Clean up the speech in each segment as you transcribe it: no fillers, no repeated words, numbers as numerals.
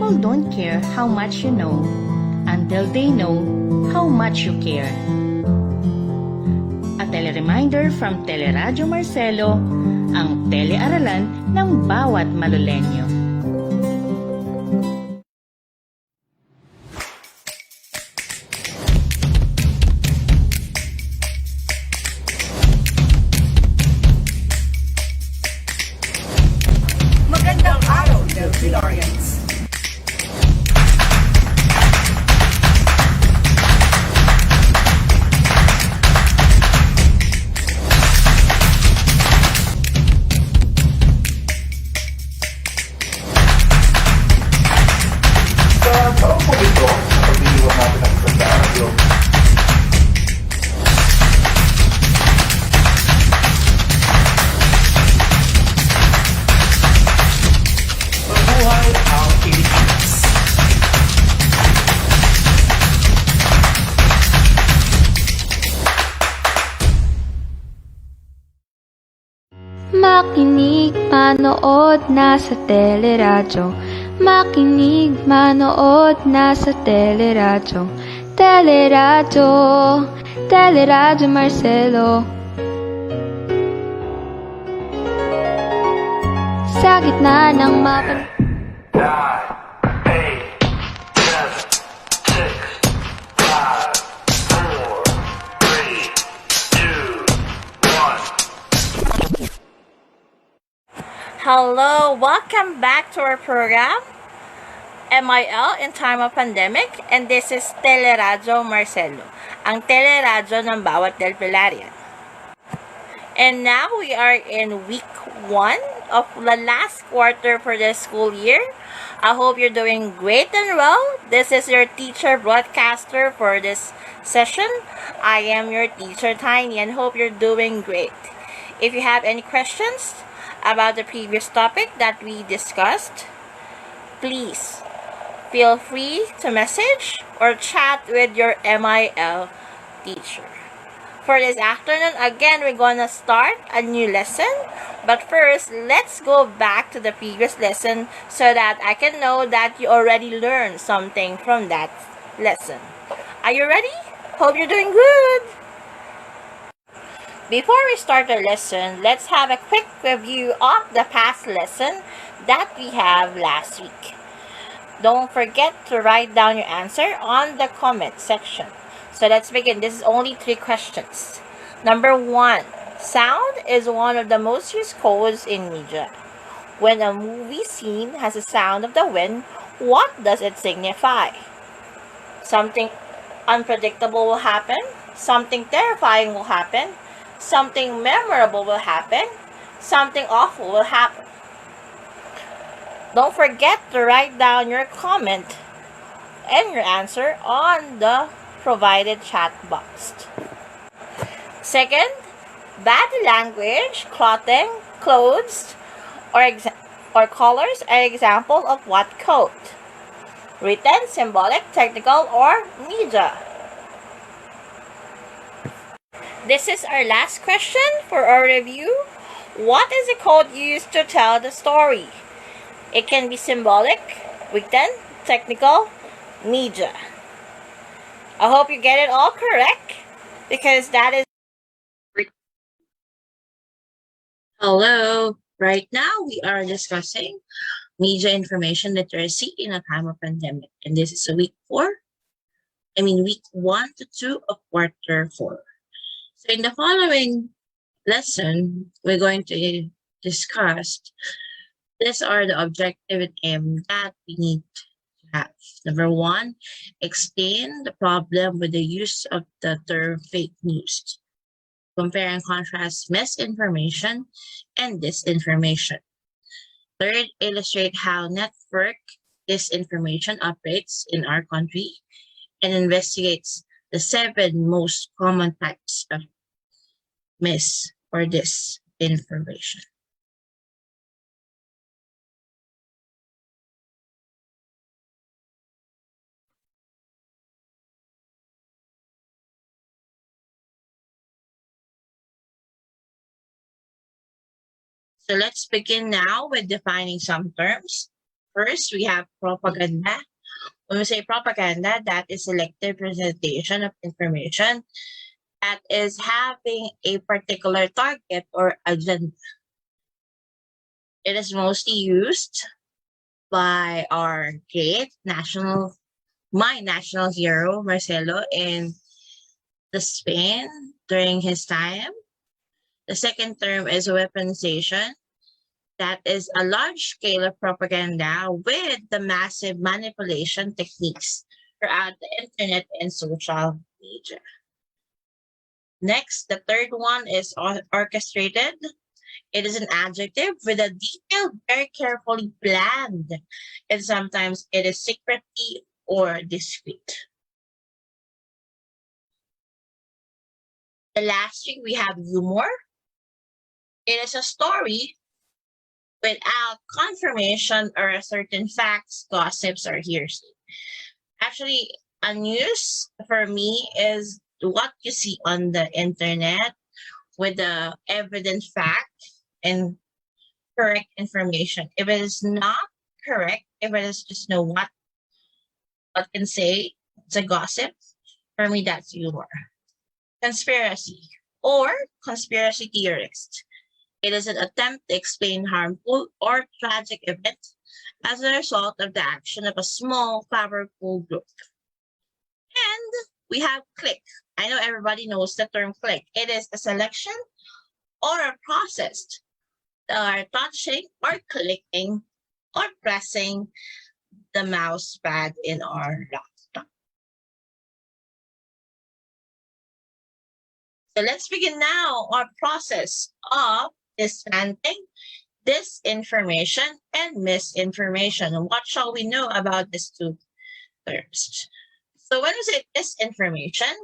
People don't care how much you know until they know how much you care. A tele-reminder from Teleradyo Marcelo, ang telearalan ng bawat Malulenyo. Magandang araw, Delphilarians! Sa taong po ito, sa pagdiliwan natin ng pagdaaradyo, mabuhay ang Pilipinas. Makinig, manood na sa teleradyo. Makinig, manood na sa teleradyo. Teleradyo, Teleradyo Marcelo. Sa gitna ng mapa 9, 8, 7, 6, 5, 4, 3, 2, 1. Hello, welcome back to our program, MIL in time of pandemic, and this is Teleradyo Marcelo, ang teleradyo ng bawat Delphilarian. And now we are in week 1 of the last quarter for the school year. I hope you're doing great and well. This is your teacher broadcaster for this session. I am your teacher Tiny and hope you're doing great. If you have any questions about the previous topic that we discussed, please feel free to message or chat with your MIL teacher. For this afternoon, again, we're gonna start a new lesson. But first, let's go back to the previous lesson so that I can know that you already learned something from that lesson. Are you ready? Hope you're doing good! Before we start our lesson, let's have a quick review of the past lesson that we have last week. Don't forget to write down your answer on the comment section. So let's begin. This is only 3 questions. Number 1. Sound is one of the most used codes in media. When a movie scene has a sound of the wind, what does it signify? Something unpredictable will happen. Something terrifying will happen. Something memorable will happen. Something awful will happen. Don't forget to write down your comment and your answer on the provided chat box. Second, body language, clothing, clothes, or colors are example of what code? Written, symbolic, technical, or media? This is our last question for our review. What is the code used to tell the story? It can be symbolic, written, technical, media. I hope you get it all correct because that is. Hello. Right now we are discussing media information literacy in a time of pandemic. And this is week 1 to 2 of quarter 4. So in the following lesson, we're going to discuss these are the objective and aim that we need to have. Number 1, explain the problem with the use of the term fake news. Compare and contrast misinformation and disinformation. Third, illustrate how network disinformation operates in our country and investigates the 7 most common types of mis or disinformation. So let's begin now with defining some terms. first, we have propaganda. When we say propaganda, that is selective presentation of information that is having a particular target or agenda. It is mostly used by our my national hero, Marcelo, in the Spain during his time. The second term is weaponization. That is a large scale of propaganda with the massive manipulation techniques throughout the internet and social media. Next, the third one is orchestrated. It is an adjective with a detailed, very carefully planned, and sometimes it is secretly or discreet. The last thing we have humor. It is a story without confirmation or a certain facts, gossips, or hearsay. Actually, a news for me is what you see on the internet with the evident fact and correct information. If it is not correct, if it is just what can say, it's a gossip. For me, that's humor. Conspiracy or conspiracy theorist. It is an attempt to explain harmful or tragic events as a result of the action of a small, powerful group. And we have click. I know everybody knows the term click. It is a selection or a process that are touching or clicking or pressing the mouse pad in our laptop. So let's begin now our process of dismantling disinformation and misinformation. What shall we know about these two terms? So when we say disinformation,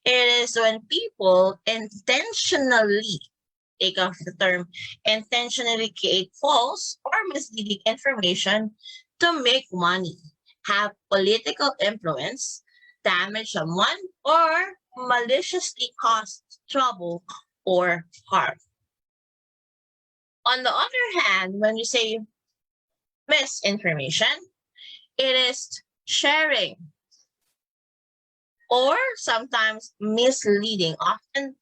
it is when people intentionally, take off the term, intentionally create false or misleading information to make money, have political influence, damage someone, or maliciously cause trouble or harm. On the other hand, when you say misinformation, it is sharing or sometimes misleading, often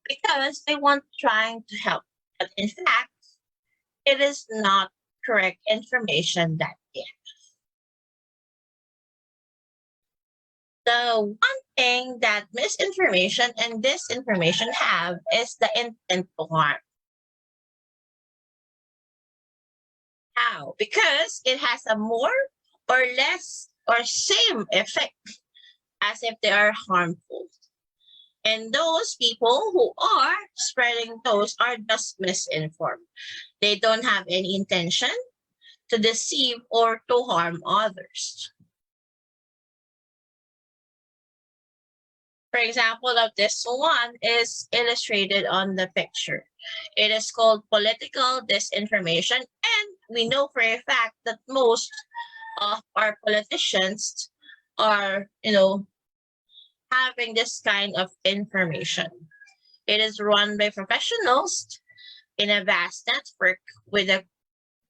because they want trying to help. But in fact, it is not correct information that they have. The one thing that misinformation and disinformation have is the intent to harm. How? Because it has a more or less or same effect as if they are harmful. And those people who are spreading those are just misinformed. They don't have any intention to deceive or to harm others. For example, of this one is illustrated on the picture. It is called political disinformation, and we know for a fact that most of our politicians are, having this kind of information. It is run by professionals in a vast network with a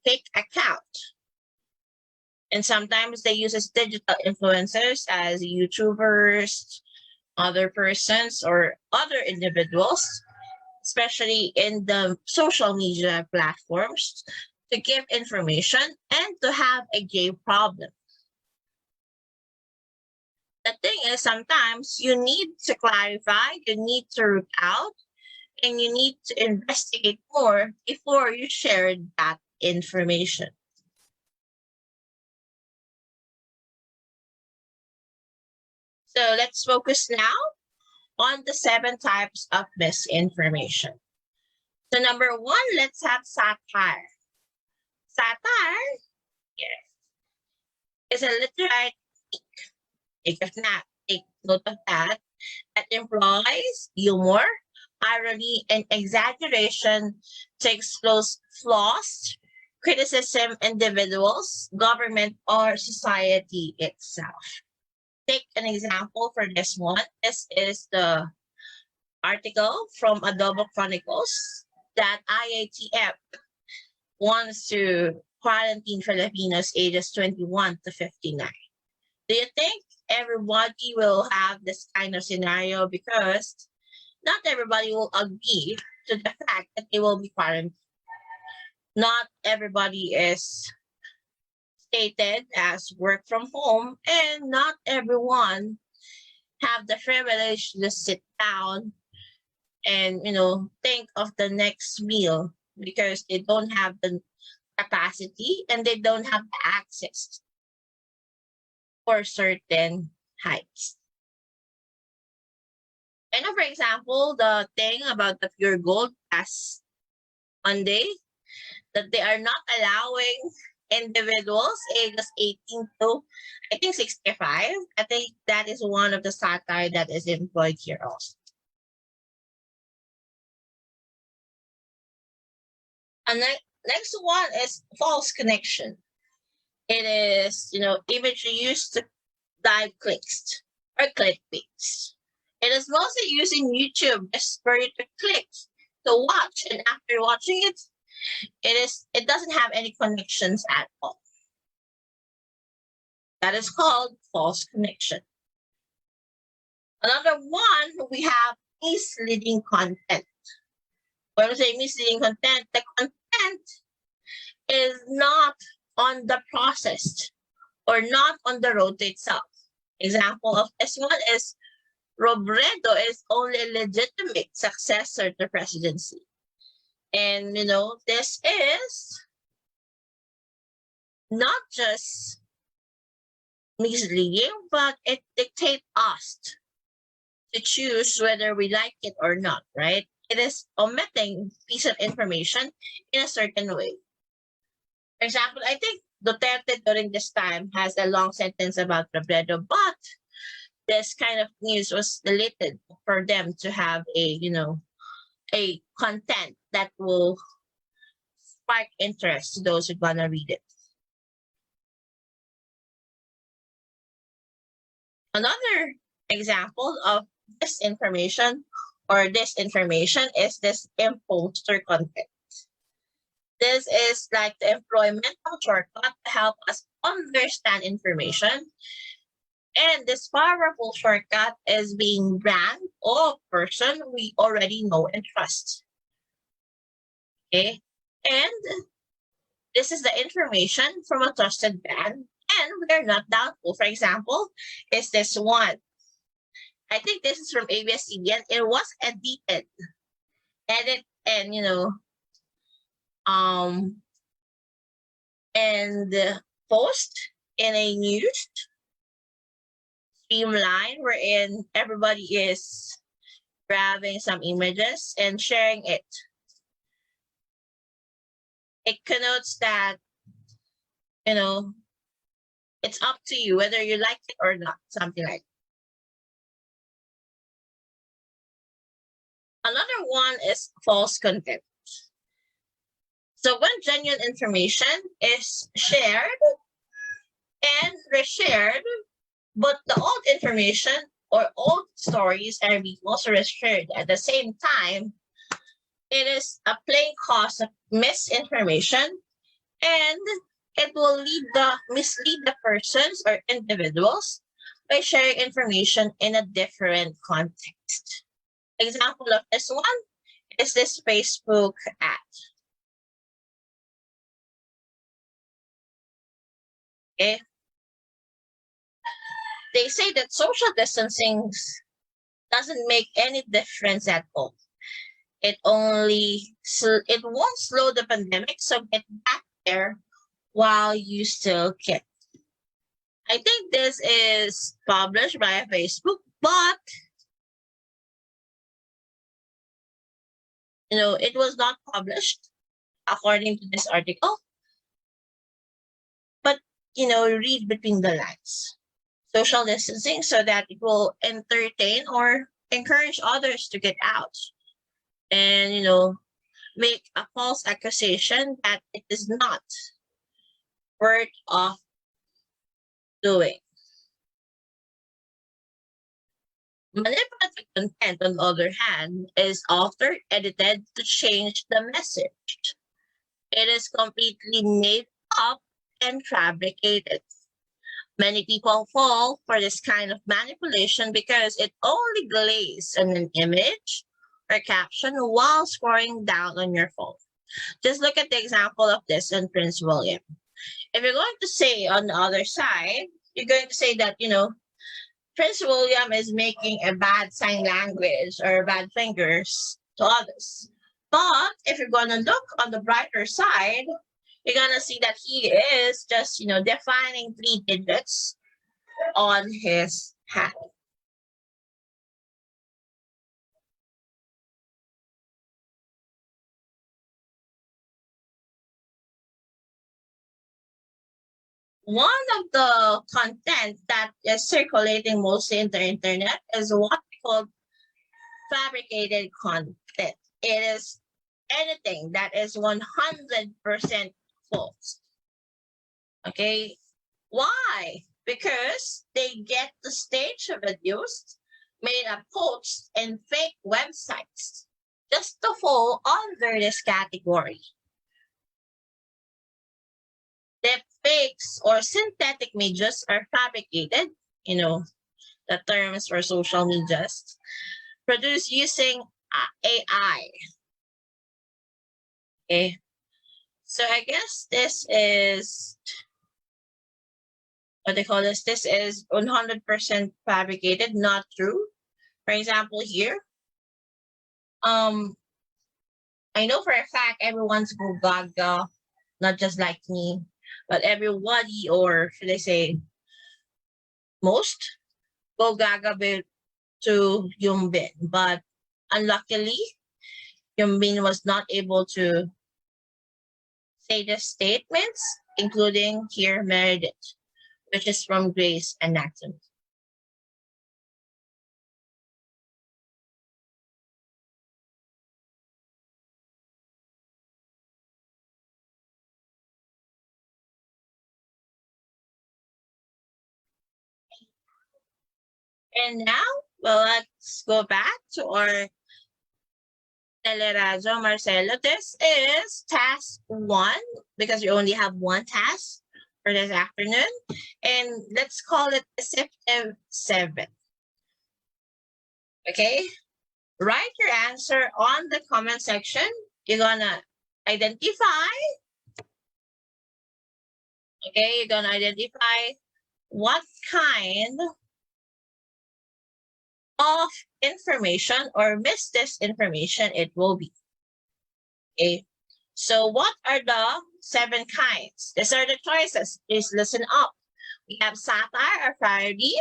fake account. And sometimes they use as digital influencers as YouTubers, other persons, or other individuals, especially in the social media platforms, to give information and to have a game problem. The thing is, sometimes you need to clarify, you need to root out, and you need to investigate more before you share that information. So let's focus now on the 7 types of misinformation. So number 1, let's have satire. Satire, yes, is a literary technique. Take note of that. That implies humor, irony, and exaggeration to expose flaws, criticism, individuals, government, or society itself. Take an example for this one. This is the article from Adobe Chronicles that IATF wants to quarantine Filipinos ages 21 to 59. Do you think everybody will have this kind of scenario? Because not everybody will agree to the fact that they will be quarantined. Not everybody is stated as work from home, and not everyone have the privilege to sit down and think of the next meal because they don't have the capacity and they don't have the access for certain heights. And for example, the thing about the pure gold last Monday, that they are not allowing individuals ages 18 to, I think, 65. I think that is one of the satire that is employed here also. And next one is false connection. It is, imagery used to dive clicks or clickbaits. It is mostly used in YouTube just for you to click to watch, and after watching it, it doesn't have any connections at all. That is called false connection. Another one, we have misleading content. When we say misleading content, the content is not on the process or not on the road to itself. Example of this one is Robredo is only a legitimate successor to presidency. And, this is not just misleading, but it dictates us to choose whether we like it or not, right? It is omitting piece of information in a certain way. For example, I think Duterte during this time has a long sentence about Robredo, but this kind of news was deleted for them to have a content that will spark interest to those who gonna read it. Another example of disinformation or disinformation is this imposter content. This is like the employmental shortcut to help us understand information. And this powerful shortcut is being brand or person we already know and trust. Okay? And this is the information from a trusted brand, and we are not doubtful. For example, is this one. I think this is from ABS-CBN. It was edited, and and post in a news streamline wherein everybody is grabbing some images and sharing it. It connotes that, it's up to you whether you like it or not, something like that. Another one is false content. So when genuine information is shared and reshared, but the old information or old stories are being also reshared at the same time, it is a plain cause of misinformation, and it will mislead the persons or individuals by sharing information in a different context. Example of this one is this Facebook ad. Okay. They say that social distancing doesn't make any difference at all. It won't slow the pandemic, so get back there while you still can. I think this is published by Facebook, but it was not published according to this article. But read between the lines. Social distancing so that it will entertain or encourage others to get out and make a false accusation that it is not worth of doing. Manipulative content, on the other hand, is altered, edited to change the message. It is completely made up and fabricated. Many people fall for this kind of manipulation because it only glaze on an image or caption while scrolling down on your phone. Just look at the example of this in Prince William. If you're going to say on the other side, you're going to say that, Prince William is making a bad sign language or bad fingers to others. But if you're going to look on the brighter side, you're going to see that he is just, defining 3 digits on his hand. One of the content that is circulating mostly in the internet is what we call fabricated content. It is anything that is 100% false. Okay? Why? Because they get the stage videos, made up posts, and fake websites just to fall under this category. The fakes or synthetic medias are fabricated, the terms for social medias, produced using AI. Okay. So I guess this is what they call this. This is 100% fabricated, not true. For example, here, I know for a fact everyone's go gaga, not just like me, but everybody, or should I say, most, go gaga to Yumbin. But unluckily, Yumbin was not able to say the statements, including here Meredith, which is from Grey's Anatomy. And now, well, let's go back to our Teleradio Marcelo. This is task 1 because we only have one task for this afternoon. And let's call it Deceptive 7. Okay? Write your answer on the comment section. You're gonna identify. Okay, you're gonna identify what kind of information or misinformation it will be. Okay, so what are the 7 kinds? These are the choices. Please listen up. We have satire or parody.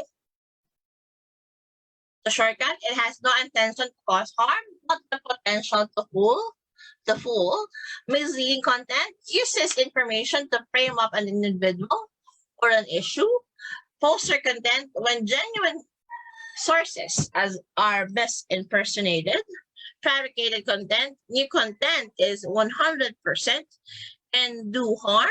The shortcut, it has no intention to cause harm, but the potential to fool. Misleading content uses information to frame up an individual or an issue. Poster content, when genuine sources are misimpersonated. Fabricated content, new content is 100% and do harm.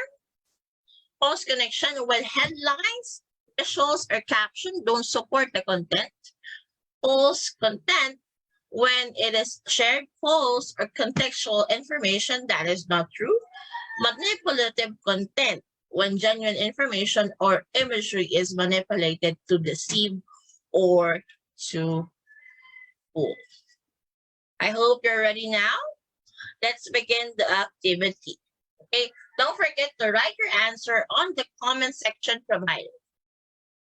False connection, when headlines, visuals, or caption don't support the content. False content, when it is shared false or contextual information that is not true. Manipulative content, when genuine information or imagery is manipulated to deceive or to fool. I hope you're ready now. Let's begin the activity. Okay, don't forget to write your answer on the comment section provided.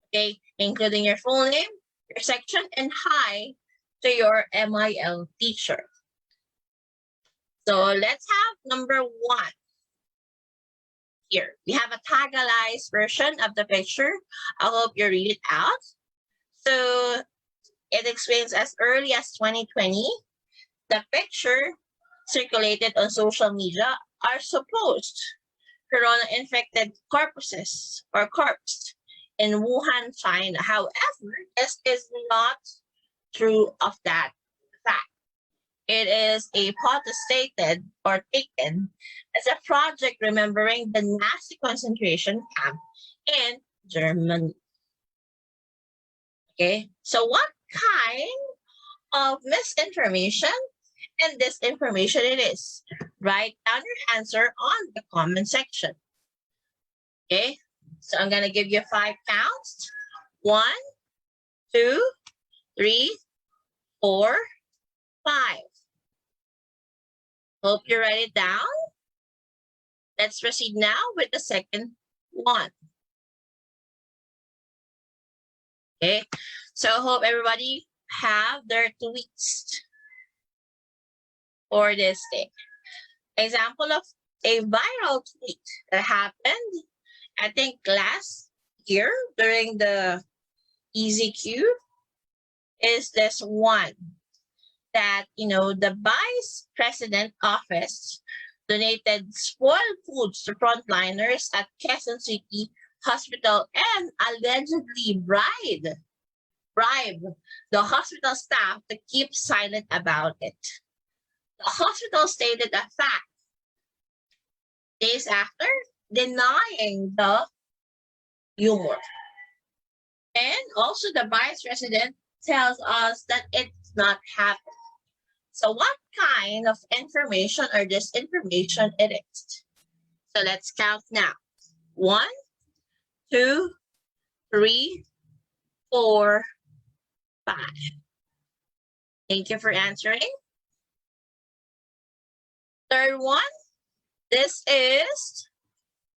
Okay, including your full name, your section, and hi to your MIL teacher. So let's have number 1. Here, we have a tagalized version of the picture. I hope you read it out. So it explains as early as 2020, the picture circulated on social media are supposed corona-infected corpses or corpse in Wuhan, China. However, this is not true of that fact. It is a stated or taken as a project remembering the Nazi concentration camp in Germany. Okay, so what kind of misinformation and disinformation it is? Write down your answer on the comment section. Okay? So I'm gonna give you 5 counts. 1, 2, 3, 4, 5. Hope you write it down. Let's proceed now with the second one. Okay, so I hope everybody have their tweets for this day. Example of a viral tweet that happened, I think last year during the EZQ is this one that, the Vice President Office donated spoiled foods to frontliners at Quezon City Hospital and allegedly bribed the hospital staff to keep silent about it. The hospital stated a fact days after, denying the humor. And also the vice president tells us that it's not happened. So what kind of information or disinformation it is? So let's count now. 1, 2, 3, 4, 5. Thank you for answering. Third one, this is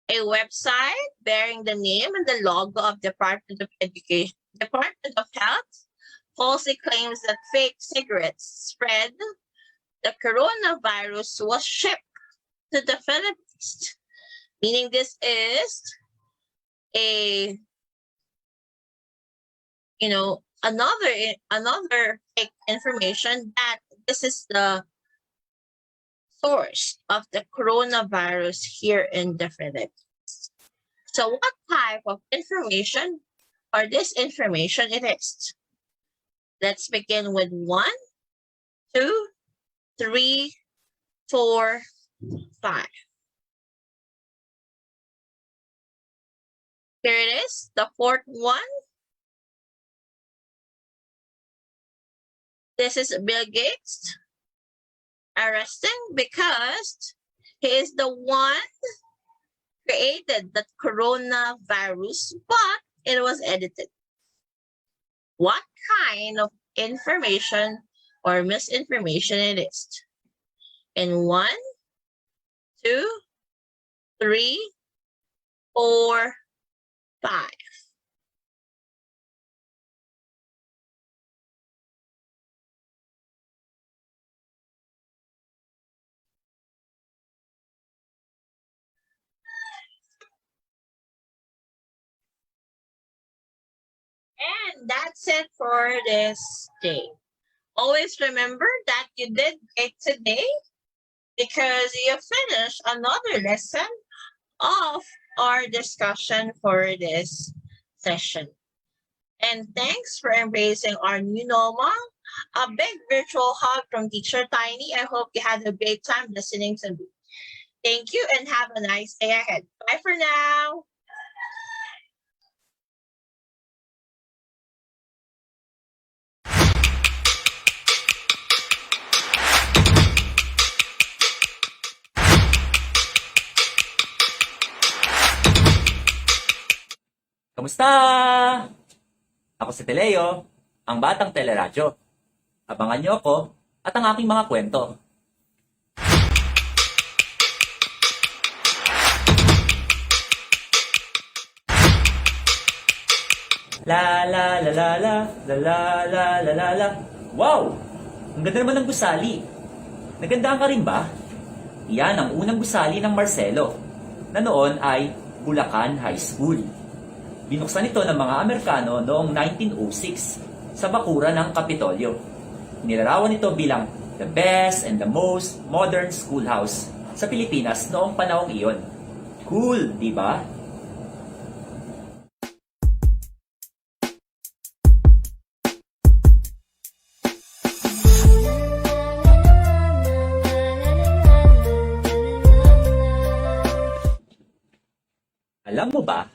a website bearing the name and the logo of Department of Education, Department of Health. Falsely claims that fake cigarettes spread the coronavirus was shipped to the Philippines. Meaning this is a, another fake information that this is the source of the coronavirus here in the Philippines. So what type of information or disinformation it is? Let's begin with 1, 2, 3, 4, 5. Here it is, the fourth one. This is Bill Gates arresting because he is the one created the coronavirus, but it was edited. What kind of information or misinformation it is? In 1, 2, 3, 4, 5. And that's it for this day. Always remember that you did great today because you finished another lesson of our discussion for this session. And thanks for embracing our new normal. A big virtual hug from Teacher Tiny. I hope you had a great time listening to me. Thank you and have a nice day ahead. Bye for now. Kamusta? Ako si Teleo, ang batang teleradyo. Abangan niyo ako at ang aking mga kwento. La la la la la la la la la la la. Wow! Ang ganda naman ng gusali. Nagandaan ka rin ba? Iyan ang unang gusali ng Marcelo, na noon ay Bulacan High School. Binuksan ito ng mga Amerikano noong 1906 sa bakuran ng Kapitolyo. Nilarawan ito bilang the best and the most modern schoolhouse sa Pilipinas noong panahong iyon. Cool, di ba? Alam mo ba,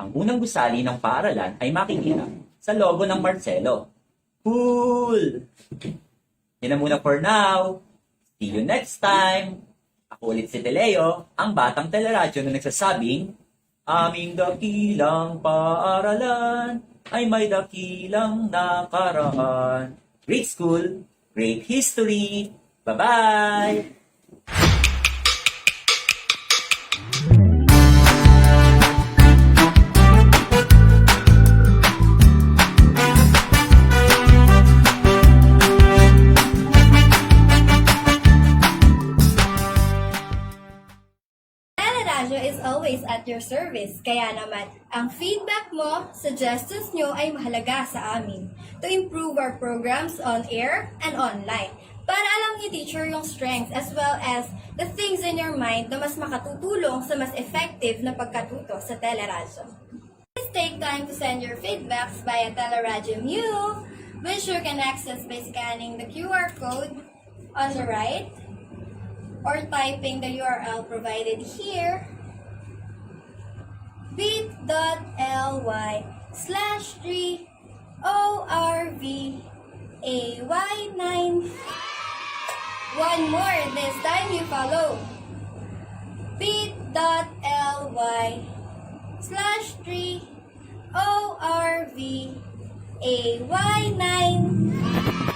ang unang gusali ng paaralan ay makikita sa logo ng Marcelo. Cool! Yan na muna for now. See you next time. Ako ulit si Teleo, ang batang teleradyo na nagsasabing, Aming dakilang paaralan ay may dakilang nakaraan. Great school, great history. Bye-bye! Teleradyo is always at your service. Kaya naman, ang feedback mo, suggestions nyo ay mahalaga sa amin to improve our programs on air and online. Para alam ni teacher yung strengths as well as the things in your mind na mas makatutulong sa mas effective na pagkatuto sa Teleradyo. Please take time to send your feedbacks via Teleradyo Mu, which you can access by scanning the QR code on the right or typing the URL provided here, bit.ly/3ORVAY9. One more, this time you follow. bit.ly/3ORVAY9.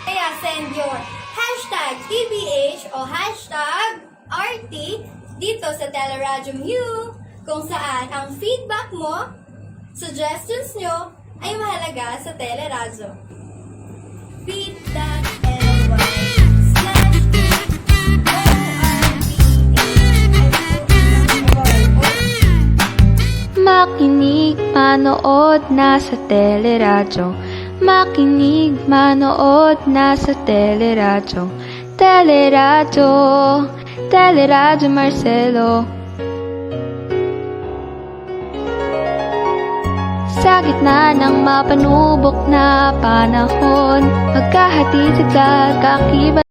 Kaya send your hashtag TBH o hashtag RT dito sa Teleradyo Mu kung saan ang feedback mo, suggestions nyo ay mahalaga sa Teleradyo. Makinig, manood, nasa Teleradyo. Makinig, manood, nasa Teleradyo. Teleradyo, Teleradyo Marcelo. Sa gitna ng mapanubok na panahon, magkahatid sa kaakibat